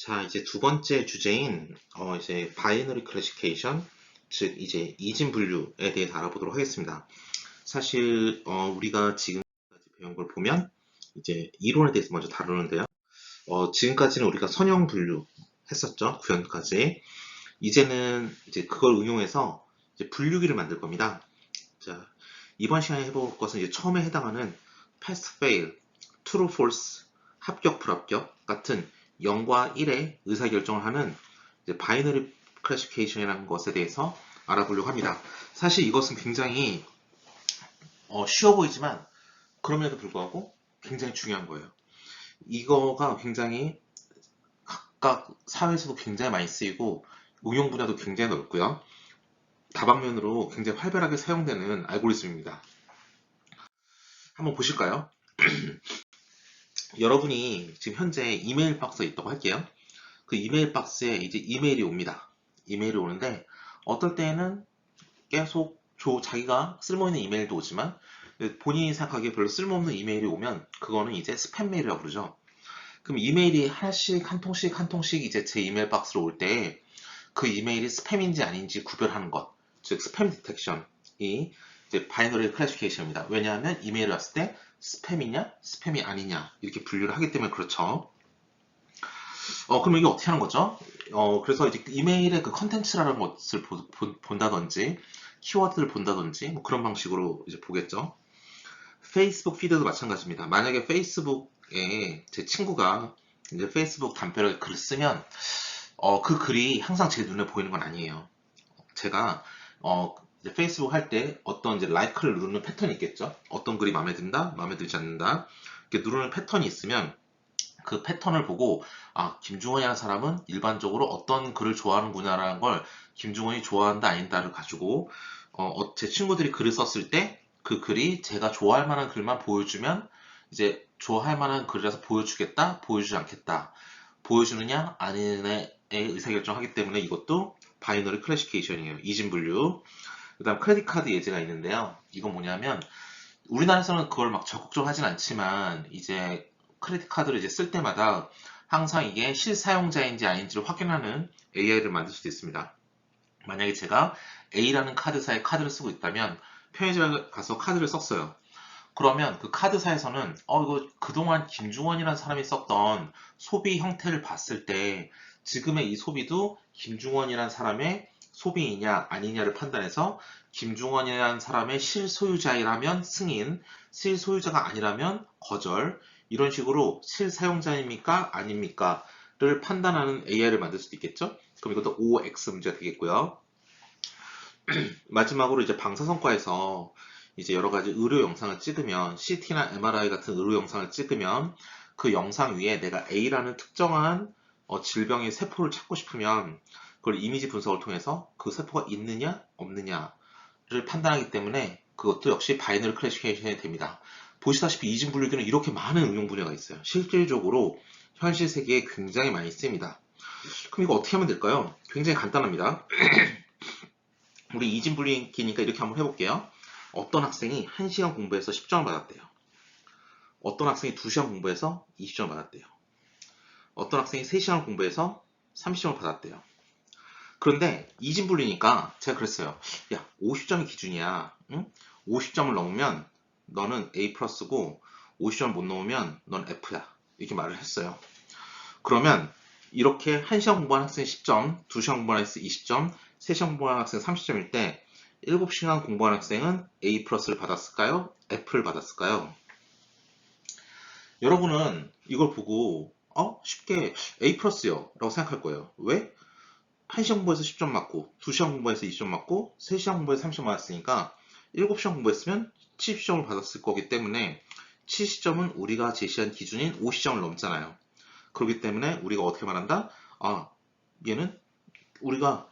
자, 이제 두 번째 주제인 이제 바이너리 클래시피케이션, 즉 이제 이진 분류에 대해 알아보도록 하겠습니다. 사실 우리가 지금까지 배운 걸 보면 이제 이론에 대해서 먼저 다루는데요. 지금까지는 우리가 선형 분류 했었죠. 구현까지. 이제는 이제 그걸 응용해서 이제 분류기를 만들 겁니다. 자, 이번 시간에 해볼 것은 이제 처음에 해당하는 pass, fail, true, false, 합격, 불합격 같은 0과 1의 의사결정을 하는 이제 바이너리 클래시피케이션이라는 것에 대해서 알아보려고 합니다. 사실 이것은 굉장히 쉬워 보이지만 그럼에도 불구하고 굉장히 중요한 거예요. 이거가 굉장히 각각 사회에서도 굉장히 많이 쓰이고 응용 분야도 굉장히 넓고요. 다방면으로 굉장히 활발하게 사용되는 알고리즘입니다. 한번 보실까요? 여러분이 지금 현재 이메일 박스에 있다고 할게요. 그 이메일 박스에 이제 이메일이 옵니다. 이메일이 오는데 어떨 때는 계속 자기가 쓸모있는 이메일도 오지만 본인이 생각하기에 별로 쓸모없는 이메일이 오면 그거는 이제 스팸 메일이라고 부르죠. 그럼 이메일이 하나씩 한 통씩 한 통씩 이제 제 이메일 박스로 올 때 그 이메일이 스팸인지 아닌지 구별하는 것, 즉 스팸 디텍션이 이제 바이너리 클래시피케이션입니다. 왜냐하면 이메일이 왔을 때 스팸이냐 스팸이 아니냐 이렇게 분류를 하기 때문에 그렇죠. 그럼 이게 어떻게 하는 거죠? 그래서 이제 이메일의 그 컨텐츠라는 것을 본다든지, 키워드를 본다든지, 뭐 그런 방식으로 이제 보겠죠. 페이스북 피드도 마찬가지입니다. 만약에 페이스북에 제 친구가 이제 페이스북 담벼락에 글을 쓰면, 그 글이 항상 제 눈에 보이는 건 아니에요. 제가, 이제 페이스북 할 때 어떤 이제 라이크를 누르는 패턴이 있겠죠. 어떤 글이 마음에 든다, 마음에 들지 않는다. 이렇게 누르는 패턴이 있으면, 그 패턴을 보고 김중원이라는 사람은 일반적으로 어떤 글을 좋아하는구나라는 걸 김중원이 좋아한다 아닌다를 가지고 제 친구들이 글을 썼을 때 그 글이 제가 좋아할 만한 글만 보여주면 이제 좋아할 만한 글이라서 보여주겠다, 보여주지 않겠다, 보여주느냐 아니냐의 의사결정하기 때문에 이것도 바이너리 클래시피케이션이에요. 이진 분류. 그다음 크레딧 카드 예제가 있는데요. 이건 뭐냐면 우리나라에서는 그걸 막 적극적으로 하진 않지만 이제 크레딧 카드를 이제 쓸 때마다 항상 이게 실사용자인지 아닌지를 확인하는 AI를 만들 수도 있습니다. 만약에 제가 A라는 카드사의 카드를 쓰고 있다면 편의점에 가서 카드를 썼어요. 그러면 그 카드사에서는 이거 그동안 김중원이라는 사람이 썼던 소비 형태를 봤을 때 지금의 이 소비도 김중원이라는 사람의 소비이냐 아니냐를 판단해서 김중원이라는 사람의 실소유자이라면 승인, 실소유자가 아니라면 거절, 이런 식으로 실사용자입니까 아닙니까를 판단하는 AI를 만들 수도 있겠죠. 그럼 이것도 OX 문제가 되겠고요. 마지막으로 이제 방사선과에서 이제 여러 가지 의료 영상을 찍으면 CT나 MRI 같은 의료 영상을 찍으면 그 영상 위에 내가 A라는 특정한 질병의 세포를 찾고 싶으면 그걸 이미지 분석을 통해서 그 세포가 있느냐 없느냐를 판단하기 때문에 그것도 역시 바이너리 클래시피케이션이 됩니다. 보시다시피 이진 분류기는 이렇게 많은 응용 분야가 있어요. 실질적으로 현실 세계에 굉장히 많이 쓰입니다. 그럼 이거 어떻게 하면 될까요? 굉장히 간단합니다. 우리 이진 분류기니까 이렇게 한번 해볼게요. 어떤 학생이 1시간 공부해서 10점을 받았대요. 어떤 학생이 2시간 공부해서 20점을 받았대요. 어떤 학생이 3시간 공부해서 30점을 받았대요. 그런데 이진 분류니까 제가 그랬어요. 야, 50점이 기준이야. 응? 50점을 넘으면 너는 A 플러스고 50점을 못 넘으면 넌 F야. 이렇게 말을 했어요. 그러면 이렇게 1시간 공부한 학생 10점, 2시간 공부한 학생 20점, 3시간 공부한 학생 30점일 때 7시간 공부한 학생은 A 플러스를 받았을까요? F를 받았을까요? 여러분은 이걸 보고 쉽게 A 플러스요 라고 생각할 거예요. 왜? 1시간 공부해서 10점 맞고 2시간 공부해서 20점 맞고 3시간 공부해서 30점 맞았으니까 7시간 공부했으면 70점을 받았을 거기 때문에 70점은 우리가 제시한 기준인 50점을 넘잖아요. 그렇기 때문에 우리가 어떻게 말한다? 얘는 우리가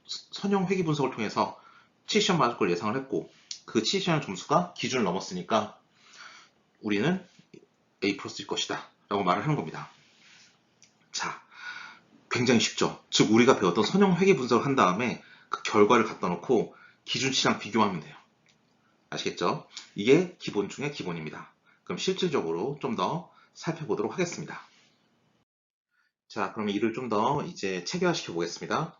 선형 회귀 분석을 통해서 70점 맞을 걸 예상을 했고 그 70점 점수가 기준을 넘었으니까 우리는 A 플러스일 것이다 라고 말을 하는 겁니다. 자, 굉장히 쉽죠. 즉 우리가 배웠던 선형 회귀 분석을 한 다음에 그 결과를 갖다 놓고 기준치랑 비교하면 돼요. 아시겠죠? 이게 기본 중에 기본입니다. 그럼 실질적으로 좀 더 살펴보도록 하겠습니다. 자, 그럼 이를 좀 더 이제 체계화시켜 보겠습니다.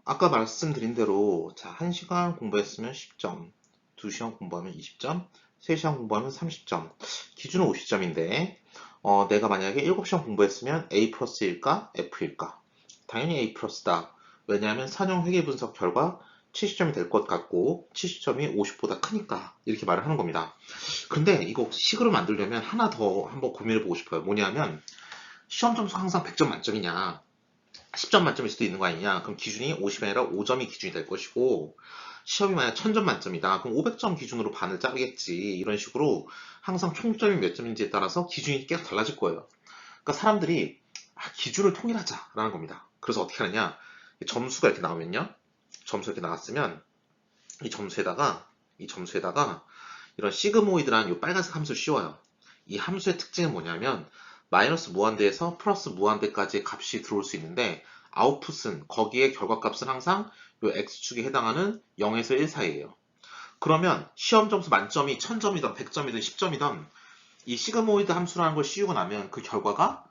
아까 말씀드린 대로, 자, 1시간 공부했으면 10점, 2시간 공부하면 20점, 3시간 공부하면 30점, 기준은 50점인데, 내가 만약에 7시간 공부했으면 A 플러스일까? F일까? 당연히 A 플러스다. 왜냐하면 선형 회계 분석 결과 70점이 될 것 같고, 70점이 50보다 크니까, 이렇게 말을 하는 겁니다. 근데 이거 식으로 만들려면 하나 더 한번 고민해 보고 싶어요. 뭐냐면, 시험 점수 항상 100점 만점이냐, 10점 만점일 수도 있는 거 아니냐? 그럼 기준이 50이 아니라 5점이 기준이 될 것이고, 시험이 만약 1000점 만점이다. 그럼 500점 기준으로 반을 자르겠지. 이런 식으로 항상 총점이 몇 점인지에 따라서 기준이 계속 달라질 거예요. 그러니까 사람들이 기준을 통일하자라는 겁니다. 그래서 어떻게 하느냐? 점수가 이렇게 나오면요. 점수 이렇게 나왔으면 이 점수에다가 이런 시그모이드라는 이 빨간색 함수를 씌워요. 이 함수의 특징은 뭐냐면 마이너스 무한대에서 플러스 무한대까지의 값이 들어올 수 있는데 아웃풋은 거기에 결과값은 항상 이 x축에 해당하는 0에서 1 사이예요. 그러면 시험 점수 만점이 1000점이든 100점이든 10점이든 이 시그모이드 함수라는 걸 씌우고 나면 그 결과가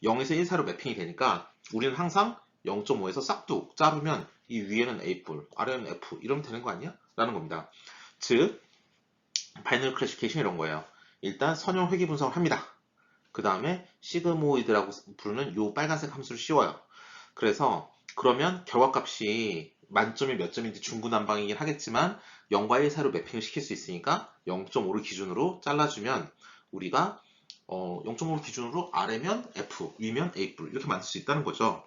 0에서 1 사이로 매핑이 되니까 우리는 항상 0.5에서 싹둑 자르면 이 위에는 A뿔, 아래는 F 이러면 되는 거 아니야? 라는 겁니다. 즉 바이너리 클래시피케이션 이런 거예요. 일단 선형 회귀 분석을 합니다. 그 다음에 시그모이드라고 부르는 이 빨간색 함수를 씌워요. 그래서 그러면 결과값이 만점이 몇 점인지 중구난방이긴 하겠지만 0과 1 사이로 매핑을 시킬 수 있으니까 0.5를 기준으로 잘라주면 우리가 0.5를 기준으로 아래면 F, 위면 A뿔 이렇게 만들 수 있다는 거죠.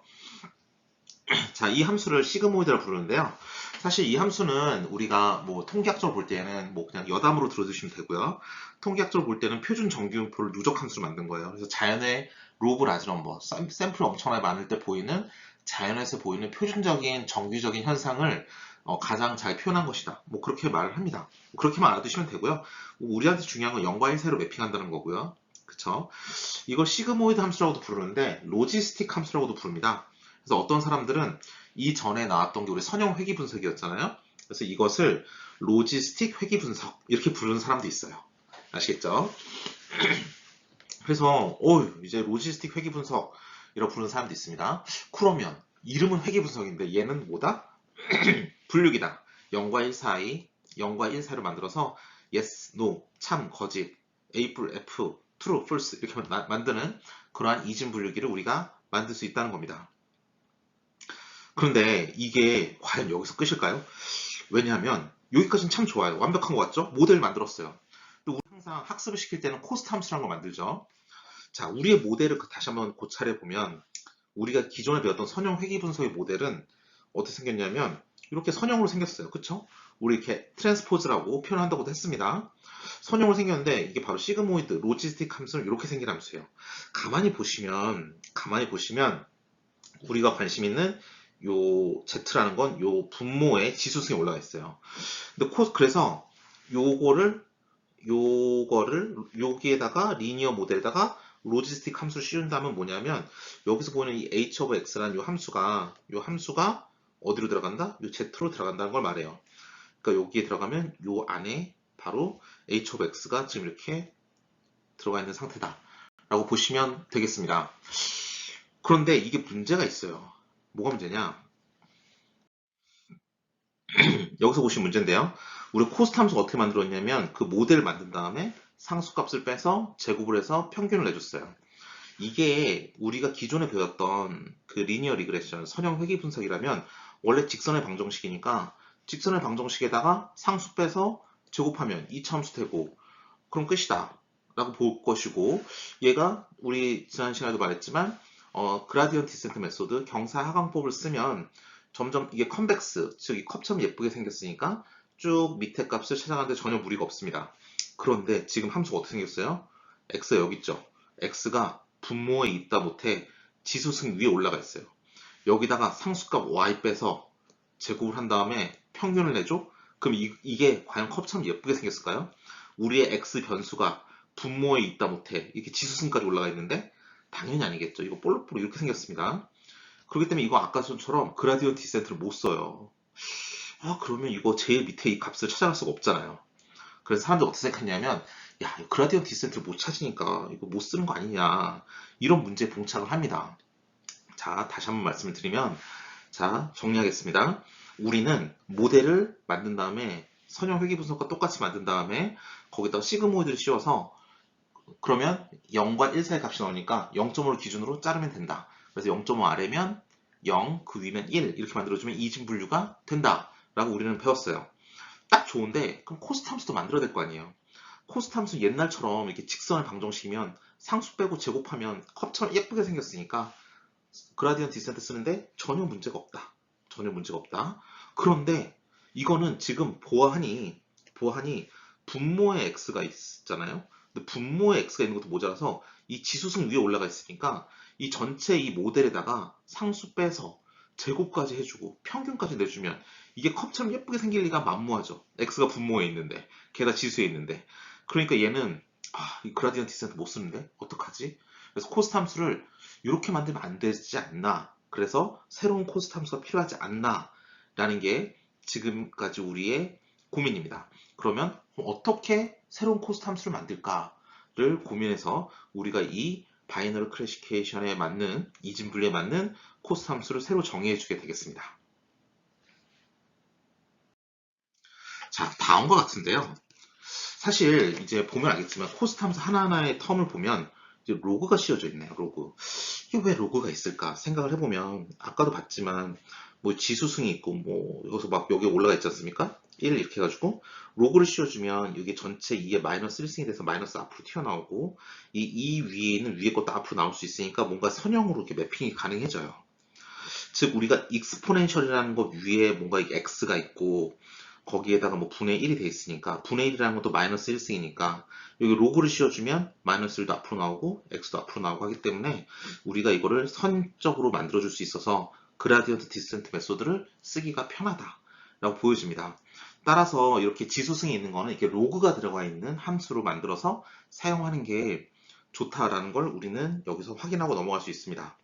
자, 이 함수를 시그모이드라고 부르는데요. 사실 이 함수는 우리가 뭐 통계학적으로 볼 때는 뭐 그냥 여담으로 들어주시면 되고요. 통계학적으로 볼 때는 표준 정규표를 누적 함수로 만든 거예요. 그래서 자연의 로그 라지 넘버, 샘플이 엄청나게 많을 때 보이는 자연에서 보이는 표준적인 정규적인 현상을 가장 잘 표현한 것이다. 뭐 그렇게 말을 합니다. 그렇게만 알아두시면 되고요. 우리한테 중요한 건 0과 1 사이로 매핑한다는 거고요. 그쵸? 이걸 시그모이드 함수라고도 부르는데 로지스틱 함수라고도 부릅니다. 그래서 어떤 사람들은 이전에 나왔던 게 우리 선형 회귀 분석이었잖아요. 그래서 이것을 로지스틱 회귀 분석 이렇게 부르는 사람도 있어요. 아시겠죠? 그래서 이제 로지스틱 회귀 분석이라고 부르는 사람도 있습니다. 그러면 이름은 회귀 분석인데 얘는 뭐다? 분류기다. 0과 1 사이, 0과 1 사이로 만들어서 yes, no, 참, 거짓, A, F, true, false 이렇게 만드는 그러한 이진 분류기를 우리가 만들 수 있다는 겁니다. 그런데 이게 과연 여기서 끝일까요? 왜냐하면 여기까지는 참 좋아요. 완벽한 것 같죠? 모델 만들었어요. 또 우리 항상 학습을 시킬 때는 코스트 함수라는 걸 만들죠. 자, 우리의 모델을 다시 한번 고찰해 보면 우리가 기존에 배웠던 선형 회귀 분석의 모델은 어떻게 생겼냐면 이렇게 선형으로 생겼어요. 그쵸? 우리 이렇게 트랜스포즈라고 표현한다고도 했습니다. 선형으로 생겼는데 이게 바로 시그모이드 로지스틱 함수는 이렇게 생긴 함수예요. 가만히 보시면 우리가 관심 있는 요 Z라는 건 요 분모의 지수승에 올라가 있어요. 근데 그래서 요거를 여기에다가 리니어 모델에다가 로지스틱 함수를 씌운다면 뭐냐면 여기서 보이는 이 h of x라는 요 함수가 어디로 들어간다? 요 z로 들어간다는 걸 말해요. 그러니까 여기에 들어가면 요 안에 바로 h of x가 지금 이렇게 들어가 있는 상태다 라고 보시면 되겠습니다. 그런데 이게 문제가 있어요. 뭐가 문제냐? 여기서 보시면 문제인데요. 우리 코스트 함수가 어떻게 만들었냐면 그 모델을 만든 다음에 상수값을 빼서 제곱을 해서 평균을 내줬어요. 이게 우리가 기존에 배웠던 그 리니어 리그레션, 선형 회귀 분석이라면 원래 직선의 방정식이니까 직선의 방정식에다가 상수 빼서 제곱하면 2차 함수 되고 그럼 끝이다 라고 볼 것이고 얘가 우리 지난 시간에도 말했지만 그라디언트 디센트 메소드 경사 하강법을 쓰면 점점 이게 컨벡스, 즉 이 컵처럼 예쁘게 생겼으니까 쭉 밑에 값을 찾아가는데 전혀 무리가 없습니다. 그런데 지금 함수가 어떻게 생겼어요? x가 여기 있죠. x가 분모에 있다 못해 지수승 위에 올라가 있어요. 여기다가 상수값 y 빼서 제곱을 한 다음에 평균을 내줘? 그럼 이게 과연 컵처럼 예쁘게 생겼을까요? 우리의 x 변수가 분모에 있다 못해 이렇게 지수승까지 올라가 있는데 당연히 아니겠죠. 이거 볼록볼록 이렇게 생겼습니다. 그렇기 때문에 이거 아까처럼 그라디언트 디센트를 못 써요. 그러면 이거 제일 밑에 이 값을 찾아갈 수가 없잖아요. 그래서 사람들이 어떻게 생각했냐면 야, 그라디언트 디센트를 못 찾으니까 이거 못 쓰는 거 아니냐. 이런 문제에 봉착을 합니다. 자, 다시 한번 말씀을 드리면, 자, 정리하겠습니다. 우리는 모델을 만든 다음에 선형 회귀 분석과 똑같이 만든 다음에 거기다 시그모이드를 씌워서 그러면 0과 1 사이 값이 나오니까 0.5를 기준으로 자르면 된다. 그래서 0.5 아래면 0, 그 위면 1 이렇게 만들어주면 이진 분류가 된다 라고 우리는 배웠어요. 딱 좋은데 그럼 코스트 함수도 만들어야 될 거 아니에요. 코스트 함수 옛날처럼 이렇게 직선을 방정시키면 상수 빼고 제곱하면 컵처럼 예쁘게 생겼으니까 그라디언트 디센트 쓰는데 전혀 문제가 없다. 전혀 문제가 없다. 그런데 이거는 지금 보아하니 분모의 x가 있잖아요. 근데 분모의 x가 있는 것도 모자라서 이 지수승 위에 올라가 있으니까 이 전체 이 모델에다가 상수 빼서 제곱까지 해주고 평균까지 내주면 이게 컵처럼 예쁘게 생길 리가 만무하죠. x가 분모에 있는데 게다가 지수에 있는데 그러니까 얘는 이 그라디언트 디센트 못 쓰는데 어떡하지? 그래서 코스트 함수를 이렇게 만들면 안 되지 않나. 그래서 새로운 코스트 함수가 필요하지 않나 라는 게 지금까지 우리의 고민입니다. 그러면 어떻게 새로운 코스트 함수를 만들까를 고민해서 우리가 이 바이너리 클래시피케이션에 맞는 이진 분류에 맞는 코스트 함수를 새로 정의해 주게 되겠습니다. 자, 다음과 같은데요. 사실 이제 보면 알겠지만 코스트 함수 하나하나의 텀을 보면 이제 로그가 씌워져 있네요. 로그. 이게 왜 로그가 있을까 생각을 해보면 아까도 봤지만 뭐 지수승이 있고 뭐 여기서 막 여기 올라가 있지 않습니까? 1 이렇게 해가지고 로그를 씌워주면 이게 전체 2에 마이너스 1승이 돼서 마이너스 앞으로 튀어나오고 이 2 위에 있는 위에 것도 앞으로 나올 수 있으니까 뭔가 선형으로 이렇게 매핑이 가능해져요. 즉 우리가 익스포넨셜이라는 것 위에 뭔가 x가 있고 거기에다가 뭐 분의 1이 돼 있으니까 분의 1이라는 것도 마이너스 1승이니까 여기 로그를 씌워주면 마이너스 1도 앞으로 나오고 x도 앞으로 나오고 하기 때문에 우리가 이거를 선적으로 만들어줄 수 있어서 그라디언트 디센트 메소드를 쓰기가 편하다 라고 보여집니다. 따라서 이렇게 지수승이 있는 거는 이렇게 로그가 들어가 있는 함수로 만들어서 사용하는 게 좋다라는 걸 우리는 여기서 확인하고 넘어갈 수 있습니다.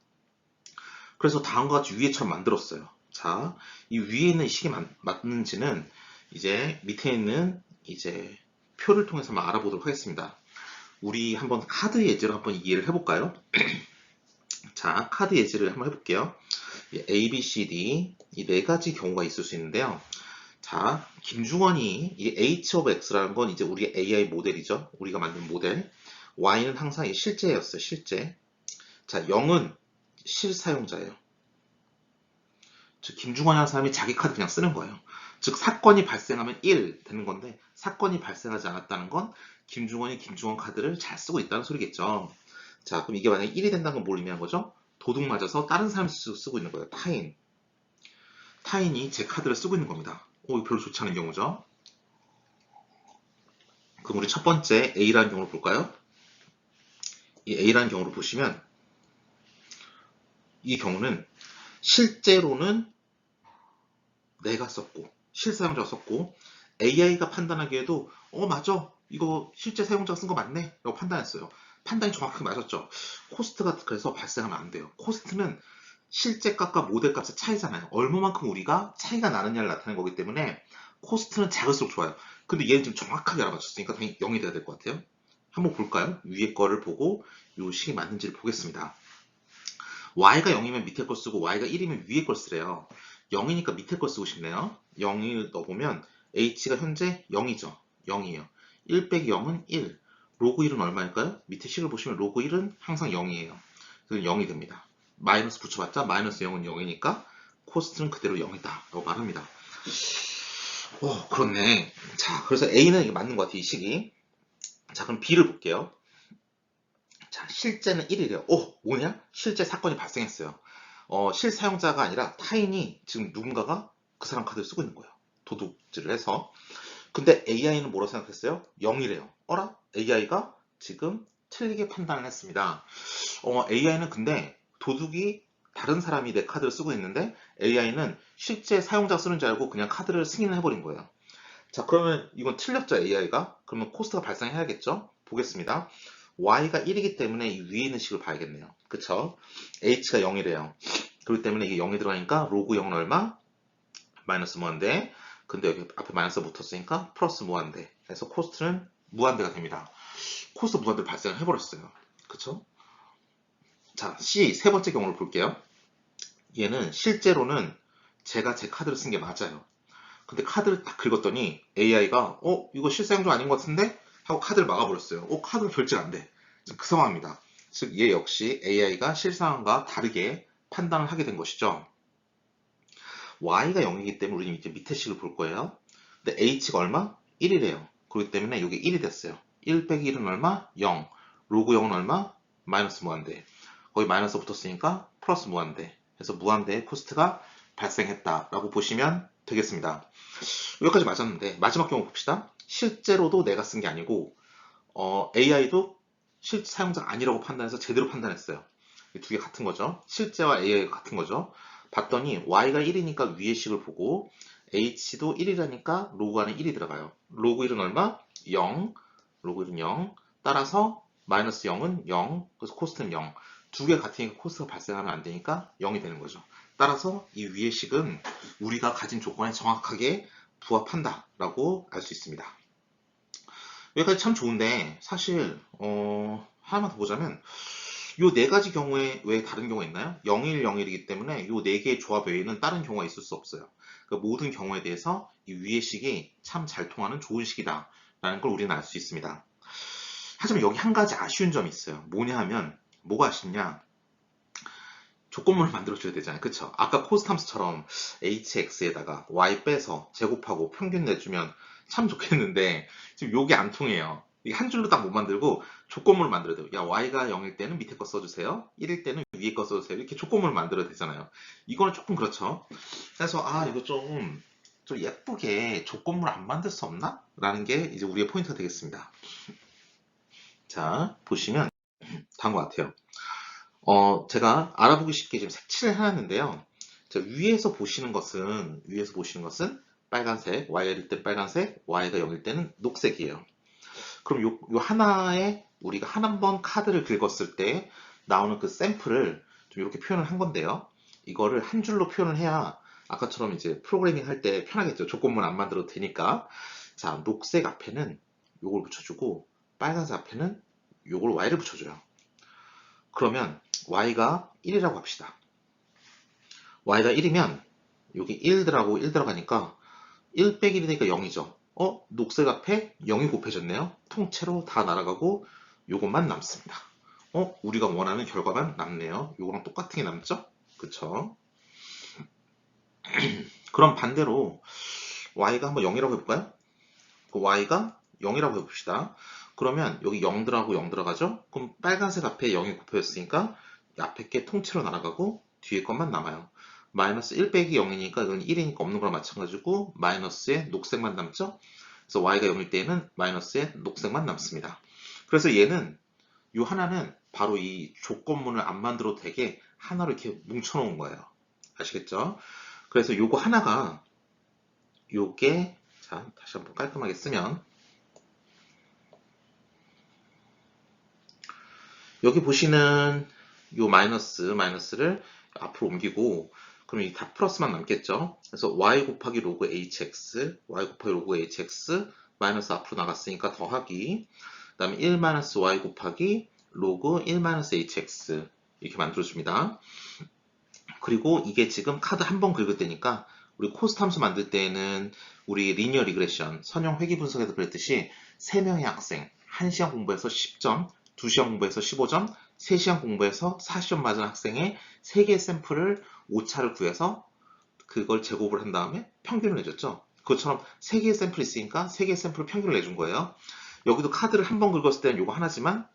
그래서 다음과 같이 위에처럼 만들었어요. 자, 이 위에 있는 식이 맞는지는 이제 밑에 있는 이제 표를 통해서 한번 알아보도록 하겠습니다. 우리 한번 카드 예제로 한번 이해를 해볼까요? 자, 카드 예제를 한번 해볼게요. A, B, C, D 이 네 가지 경우가 있을 수 있는데요. 자, 김중원이 이 H of X라는 건 이제 우리의 AI 모델이죠. 우리가 만든 모델. Y는 항상 실제였어요. 실제. 자, 0은 실사용자예요. 즉 김중원이라는 사람이 자기 카드 그냥 쓰는 거예요. 즉 사건이 발생하면 1 되는 건데 사건이 발생하지 않았다는 건 김중원이 김중원 카드를 잘 쓰고 있다는 소리겠죠. 자, 그럼 이게 만약에 1이 된다는 건 뭘 의미하는 거죠? 도둑 맞아서 다른 사람이 쓰고 있는 거예요. 타인. 타인이 제 카드를 쓰고 있는 겁니다. 이거 별로 좋지 않은 경우죠. 그럼 우리 첫 번째 A라는 경우를 볼까요? 이 A라는 경우를 보시면 이 경우는 실제로는 내가 썼고 실사용자가 썼고 AI가 판단하기에도 맞아 이거 실제 사용자가 쓴 거 맞네 라고 판단했어요. 판단이 정확하게 맞았죠. 코스트가 그래서 발생하면 안 돼요. 코스트는 실제 값과 모델 값의 차이잖아요. 얼마만큼 우리가 차이가 나느냐를 나타내는 거기 때문에 코스트는 작을수록 좋아요. 근데 얘는 지금 정확하게 알아맞혔으니까 당연히 0이 돼야 될 것 같아요. 한번 볼까요? 위에 거를 보고 이 식이 맞는지를 보겠습니다. y가 0이면 밑에 걸 쓰고 y가 1이면 위에 걸 쓰래요. 0이니까 밑에 걸 쓰고 싶네요. 0을 넣어보면 h가 현재 0이죠. 0이에요. 1 빼기 0은 1. 로그 1은 얼마일까요? 밑에 식을 보시면 로그 1은 항상 0이에요. 그래서 0이 됩니다. 마이너스 붙여봤자 마이너스 0은 0이니까 코스트는 그대로 0이다 라고 말합니다. 그렇네. 자, 그래서 A는 이게 맞는 것 같아요. 이 식이. 자, 그럼 B를 볼게요. 자, 실제는 1이래요. 뭐냐? 실제 사건이 발생했어요. 실사용자가 아니라 타인이 지금 누군가가 그 사람 카드를 쓰고 있는 거예요. 도둑질을 해서. 근데 AI는 뭐라고 생각했어요? 0이래요. 어라? AI가 지금 틀리게 판단을 했습니다. AI는 근데 도둑이 다른 사람이 내 카드를 쓰고 있는데 AI는 실제 사용자가 쓰는 줄 알고 그냥 카드를 승인을 해버린 거예요. 자, 그러면 이건 틀렸죠, AI가? 그러면 코스트가 발생해야겠죠? 보겠습니다. y가 1이기 때문에 이 위에 있는 식을 봐야겠네요. 그쵸? h가 0이래요. 그렇기 때문에 이게 0이 들어가니까 로그 0은 얼마? 마이너스 무한대. 근데 여기 앞에 마이너스가 붙었으니까 플러스 무한대. 그래서 코스트는 무한대가 됩니다. 코스트 무한대로 발생을 해버렸어요. 그쵸? 자, C 세 번째 경우를 볼게요. 얘는 실제로는 제가 제 카드를 쓴 게 맞아요. 근데 카드를 딱 긁었더니 AI가 이거 실사용자 아닌 것 같은데? 하고 카드를 막아버렸어요. 카드가 결제가 안 돼. 그 상황입니다. 즉 얘 역시 AI가 실상과 다르게 판단을 하게 된 것이죠. Y가 0이기 때문에 우리는 이제 밑에 식을 볼 거예요. 근데 H가 얼마? 1이래요. 그렇기 때문에 이게 1이 됐어요. 1 빼기 1은 얼마? 0. 로그 0은 얼마? 마이너스 무한대. 거기 마이너스 붙었으니까 플러스 무한대. 그래서 무한대의 코스트가 발생했다라고 보시면 되겠습니다. 여기까지 맞았는데 마지막 경우 봅시다. 실제로도 내가 쓴 게 아니고 AI도 실사용자가 아니라고 판단해서 제대로 판단했어요. 두 개 같은 거죠. 실제와 AI가 같은 거죠. 봤더니 Y가 1이니까 위의 식을 보고 H도 1이라니까 로그 안에 1이 들어가요. 로그 1은 얼마? 0. 로그 1은 0. 따라서 마이너스 0은 0. 그래서 코스트는 0. 두 개 같으니까 코스트가 발생하면 안 되니까 0이 되는 거죠. 따라서 이 위의 식은 우리가 가진 조건에 정확하게 부합한다라고 알 수 있습니다. 여기까지 참 좋은데 사실 하나만 더 보자면 요 네 가지 경우에 왜 다른 경우가 있나요? 01, 01이기 때문에 요 네 개의 조합 외에는 다른 경우가 있을 수 없어요. 그러니까 모든 경우에 대해서 이 위의 식이 참 잘 통하는 좋은 식이다 라는 걸 우리는 알 수 있습니다. 하지만 여기 한 가지 아쉬운 점이 있어요. 뭐냐 하면 뭐가 아쉽냐? 조건문을 만들어줘야 되잖아요. 그쵸? 아까 코스트 함수처럼 hx에다가 y 빼서 제곱하고 평균 내주면 참 좋겠는데 지금 요게 안 통해요. 이게 한 줄로 딱 못 만들고 조건문을 만들어야 돼요. 야, y가 0일 때는 밑에 거 써주세요. 1일 때는 위에 거 써주세요. 이렇게 조건문을 만들어야 되잖아요. 이거는 조금 그렇죠. 그래서 이거 좀 예쁘게 조건문을 안 만들 수 없나? 라는 게 이제 우리의 포인트가 되겠습니다. 자, 보시면 다음과 같아요. 제가 알아보기 쉽게 지금 색칠을 해놨는데요. 위에서 보시는 것은 빨간색, Y가 1일 때 빨간색, Y가 0일 때는 녹색이에요. 그럼 요 하나에 우리가 한 번 카드를 긁었을 때 나오는 그 샘플을 좀 이렇게 표현을 한 건데요. 이거를 한 줄로 표현을 해야 아까처럼 이제 프로그래밍 할 때 편하겠죠. 조건문 안 만들어도 되니까. 자, 녹색 앞에는 요걸 붙여주고 빨간색 앞에는 요걸 Y를 붙여줘요. 그러면 Y가 1이라고 합시다. Y가 1이면 여기 1 들어가고 1 들어가니까 1 빼기 1이니까 0이죠. 녹색 앞에 0이 곱해졌네요. 통째로 다 날아가고 요것만 남습니다. 우리가 원하는 결과만 남네요. 요거랑 똑같은 게 남죠? 그쵸? 그럼 반대로 Y가 한번 0이라고 해볼까요? 그 Y가 0이라고 해봅시다. 그러면 여기 0 들어가고 0 들어가죠? 그럼 빨간색 앞에 0이 곱해졌으니까 앞에 게 통째로 날아가고 뒤에 것만 남아요. 마이너스 1 빼기 0이니까 이건 1이니까 없는 거랑 마찬가지고 마이너스에 녹색만 남죠? 그래서 Y가 0일 때에는 마이너스에 녹색만 남습니다. 그래서 얘는 이 하나는 바로 이 조건문을 안 만들어도 되게 하나로 이렇게 뭉쳐 놓은 거예요. 아시겠죠? 그래서 요거 하나가 요게 자 다시 한번 깔끔하게 쓰면 여기 보시는 요 마이너스를 앞으로 옮기고 그럼 이 다 플러스만 남겠죠. 그래서 y 곱하기 로그 hx 마이너스 앞으로 나갔으니까 더하기 그 다음에 1 마이너스 y 곱하기 로그 1 마이너스 hx 이렇게 만들어줍니다. 그리고 이게 지금 카드 한 번 긁을 때니까 우리 코스트 함수 만들 때에는 우리 리니어 리그레션 선형 회귀 분석에서 그랬듯이 3명의 학생 1시간 공부해서 10점 2시간 공부해서 15점, 3시간 공부해서 40점 맞은 학생의 3개의 샘플을 오차를 구해서 그걸 제곱을 한 다음에 평균을 내줬죠. 그것처럼 3개의 샘플이 있으니까 3개의 샘플을 평균을 내준 거예요. 여기도 카드를 한 번 긁었을 때는 요거 하나지만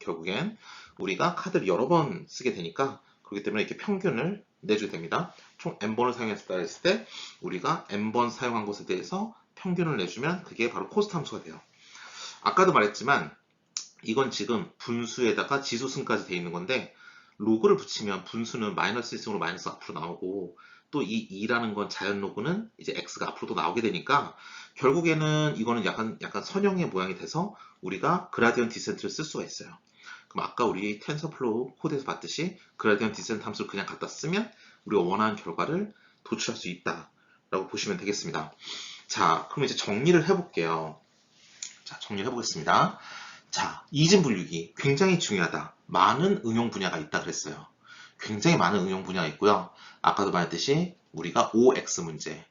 결국엔 우리가 카드를 여러 번 쓰게 되니까 그렇기 때문에 이렇게 평균을 내줘야 됩니다. 총 n번을 사용했을 때 우리가 n번 사용한 것에 대해서 평균을 내주면 그게 바로 코스트 함수가 돼요. 아까도 말했지만 이건 지금 분수에다가 지수승까지 되어 있는 건데 로그를 붙이면 분수는 마이너스 1승으로 마이너스 앞으로 나오고 또 이 2라는 건 자연 로그는 이제 x가 앞으로 또 나오게 되니까 결국에는 이거는 약간 선형의 모양이 돼서 우리가 그라디언트 디센트를 쓸 수가 있어요. 그럼 아까 우리 텐서플로우 코드에서 봤듯이 그라디언트 디센트 함수를 그냥 갖다 쓰면 우리가 원하는 결과를 도출할 수 있다라고 보시면 되겠습니다. 자, 그럼 이제 정리를 해볼게요. 자, 정리를 해보겠습니다. 자, 이진 분류기 굉장히 중요하다. 많은 응용 분야가 있다 그랬어요. 굉장히 많은 응용 분야가 있고요. 아까도 말했듯이 우리가 OX 문제,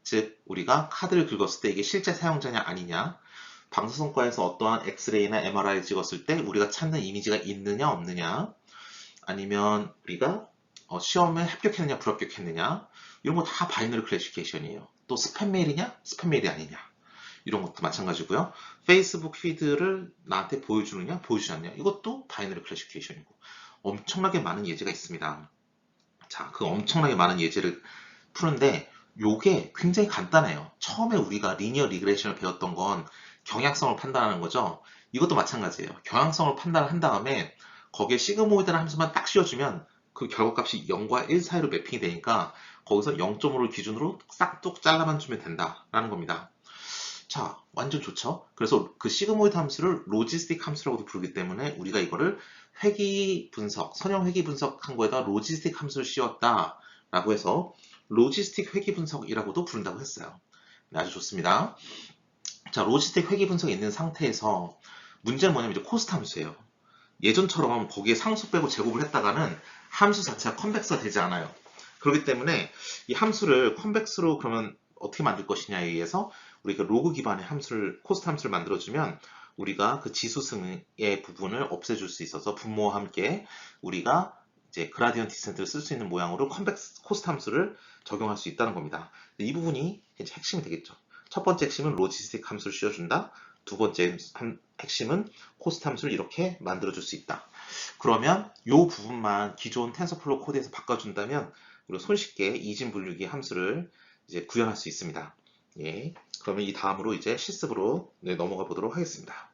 즉 우리가 카드를 긁었을 때 이게 실제 사용자냐 아니냐, 방사선과에서 어떠한 엑스레이나 MRI를 찍었을 때 우리가 찾는 이미지가 있느냐 없느냐, 아니면 우리가 시험에 합격했느냐 불합격했느냐, 이런 거 다 바이너리 클래시피케이션이에요. 또 스팸 메일이냐 스팸 메일이 아니냐, 이런 것도 마찬가지고요. 페이스북 피드를 나한테 보여주느냐 보여주지 않느냐, 이것도 바이너리 클래시피케이션이고, 엄청나게 많은 예제가 있습니다. 자, 그 엄청나게 많은 예제를 푸는데 요게 굉장히 간단해요. 처음에 우리가 리니어 리그레이션을 배웠던 건 경향성을 판단하는 거죠. 이것도 마찬가지예요. 경향성을 판단을 한 다음에 거기에 시그모이드라는 함수만 딱 씌워주면 그 결과값이 0과 1 사이로 매핑이 되니까 거기서 0.5를 기준으로 싹둑 잘라만 주면 된다라는 겁니다. 자, 완전 좋죠? 그래서 그 시그모이드 함수를 로지스틱 함수라고도 부르기 때문에 우리가 이거를 회귀 분석, 선형 회귀 분석한 거에다 로지스틱 함수를 씌웠다 라고 해서 로지스틱 회귀 분석이라고도 부른다고 했어요. 네, 아주 좋습니다. 자, 로지스틱 회귀 분석이 있는 상태에서 문제는 뭐냐면 이제 코스트 함수예요. 예전처럼 거기에 상수 빼고 제곱을 했다가는 함수 자체가 컨벡스가 되지 않아요. 그렇기 때문에 이 함수를 컨벡스로 그러면 어떻게 만들 것이냐에 의해서 우리가 로그 기반의 함수를, 코스트 함수를 만들어주면 우리가 그 지수승의 부분을 없애줄 수 있어서 분모와 함께 우리가 이제 그라디언트 디센트를 쓸 수 있는 모양으로 컨벡스 코스트 함수를 적용할 수 있다는 겁니다. 이 부분이 이제 핵심이 되겠죠. 첫 번째 핵심은 로지스틱 함수를 씌워준다. 두 번째 핵심은 코스트 함수를 이렇게 만들어줄 수 있다. 그러면 이 부분만 기존 텐서플로우 코드에서 바꿔준다면 우리가 손쉽게 이진 분류기 함수를 이제 구현할 수 있습니다. 예. 그러면 이 다음으로 이제 실습으로 넘어가 보도록 하겠습니다.